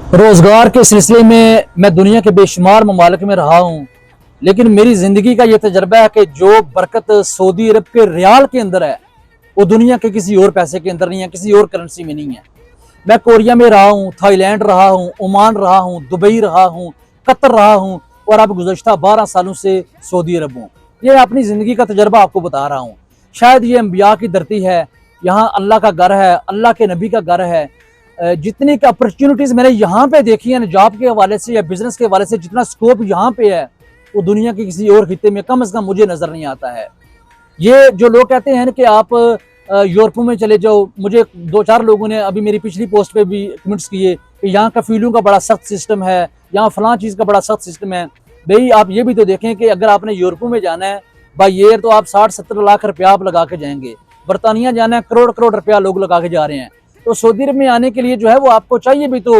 रोज़गार के सिलसिले में मैं दुनिया के बेशुमार ममालिक में रहा हूँ, लेकिन मेरी ज़िंदगी का ये तजर्बा है कि जो बरकत सऊदी अरब के रियाल के अंदर है वो दुनिया के किसी और पैसे के अंदर नहीं है, किसी और करेंसी में नहीं है। मैं कोरिया में रहा हूँ, थाईलैंड रहा हूँ, ओमान रहा हूँ, दुबई रहा हूँ, कतर रहा हूँ और अब गुज़श्ता 12 सालों से सऊदी अरब हूँ। ये अपनी ज़िंदगी का तजर्बा आपको बता रहा हूँ। शायद ये अम्बिया की धरती है, यहाँ अल्लाह का घर है, अल्लाह के नबी का घर है। जितनी अपॉर्चुनिटीज़ मैंने यहाँ पे देखी है जॉब के हवाले से या बिजनेस के हवाले से, जितना स्कोप यहाँ पे है वो दुनिया के किसी और खिते में कम से कम मुझे नज़र नहीं आता है। ये जो लोग कहते हैं कि आप यूरोप में चले जाओ, मुझे 2-4 लोगों ने अभी मेरी पिछली पोस्ट पे भी कमेंट्स किए कि यहाँ का फील्डों का बड़ा सख्त सिस्टम है, यहाँ फलां चीज़ का बड़ा सख्त सिस्टम है। भाई आप ये भी तो देखें कि अगर आपने यूरोप में जाना है बाई एयर तो आप 60-70 लाख रुपया आप लगा के जाएंगे। बरतानिया जाना है करोड़ करोड़ रुपया लोग लगा के जा रहे हैं। तो सऊदी अरब में आने के लिए जो है वो आपको चाहिए भी तो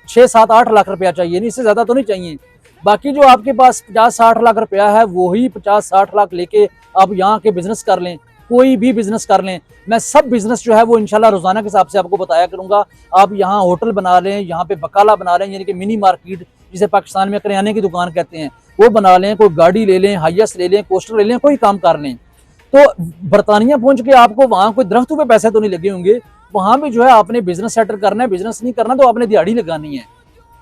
6-7-8 लाख रुपया चाहिए, नहीं, इससे ज़्यादा तो नहीं चाहिए। बाकी जो आपके पास 50-60 लाख रुपया है वही 50-60 लाख लेके आप यहाँ के बिजनेस कर लें, कोई भी बिजनेस कर लें। मैं सब बिजनेस जो है वो इंशाल्लाह रोजाना के हिसाब से आपको बताया करूंगा। आप यहाँ होटल बना लें, यहाँ पे बकाला बना लें, यानी कि मिनी मार्केट जिसे पाकिस्तान में करियाने की दुकान कहते हैं, वो बना लें, कोई गाड़ी ले लें, हाइएस्ट ले लें, कोस्टर ले लें, कोई काम कर लें। तो बरतानिया पहुंच के आपको वहाँ कोई दरख्तों पे पैसे तो नहीं लगे होंगे, वहां भी जो है आपने बिजनेस सेटल करना है, बिजनेस नहीं करना तो आपने दिहाड़ी लगानी है।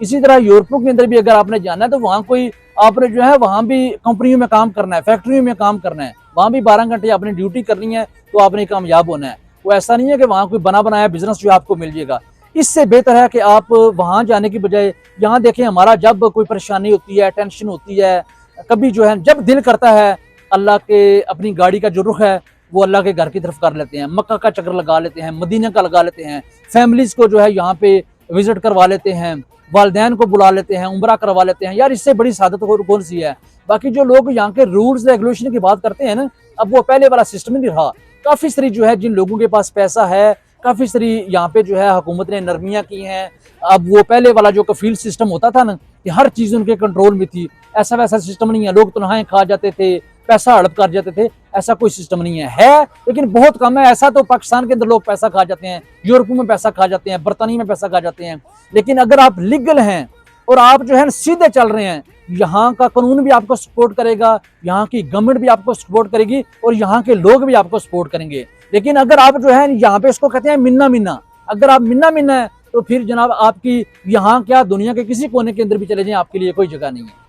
इसी तरह यूरोपों के अंदर भी अगर आपने जाना है तो वहाँ कोई आपने जो है वहाँ भी कंपनियों में काम करना है, फैक्ट्रियों में काम करना है, वहाँ भी 12 घंटे आपने ड्यूटी करनी है तो आपने कामयाब होना है। वो ऐसा नहीं है कि वहाँ कोई बना बनाया बिजनेस जो आपको मिल जाएगा। इससे बेहतर है कि आप वहाँ जाने की बजाय यहाँ देखें। हमारा जब कोई परेशानी होती है, टेंशन होती है, कभी जो है जब दिल करता है अल्लाह के अपनी गाड़ी का जो रुख है वो अल्लाह के घर की तरफ कर लेते हैं, मक्का का चक्कर लगा लेते हैं, मदीना का लगा लेते हैं, फैमिलीज को जो है यहाँ पे विजिट करवा लेते हैं, वालदैन को बुला लेते हैं, उम्रा करवा लेते हैं। यार इससे बड़ी सादत कौन सी है। बाकी जो लोग यहाँ के रूल्स रेगुलेशन की बात करते हैं ना, अब वो पहले वाला सिस्टम ही नहीं रहा। काफ़ी सारी जो है जिन लोगों के पास पैसा है, काफ़ी सारी यहाँ पे जो है हुकूमत ने नरमियाँ की हैं। अब वो पहले वाला जो कफील सिस्टम होता था ना कि हर चीज़ उनके कंट्रोल में थी, ऐसा वैसा सिस्टम नहीं है। लोग तनख्वाहें खा जाते थे, पैसा हड़प कर जाते थे, ऐसा कोई सिस्टम नहीं है लेकिन बहुत कम है। ऐसा तो पाकिस्तान के अंदर लोग पैसा खा जाते हैं, यूरोप में पैसा खा जाते हैं, बरतानिया में पैसा खा जाते हैं। लेकिन अगर आप लीगल हैं और आप जो है सीधे चल रहे हैं, यहाँ का कानून भी आपको सपोर्ट करेगा, यहाँ की गवर्नमेंट भी आपको सपोर्ट करेगी और यहाँ के लोग भी आपको सपोर्ट करेंगे। लेकिन अगर आप जो है यहाँ पे इसको कहते हैं मिन्ना मिन्ना, अगर आप मिन्ना मिन्ना है तो फिर जनाब आपकी यहाँ क्या दुनिया के किसी कोने के अंदर भी चले जाएं आपके लिए कोई जगह नहीं है।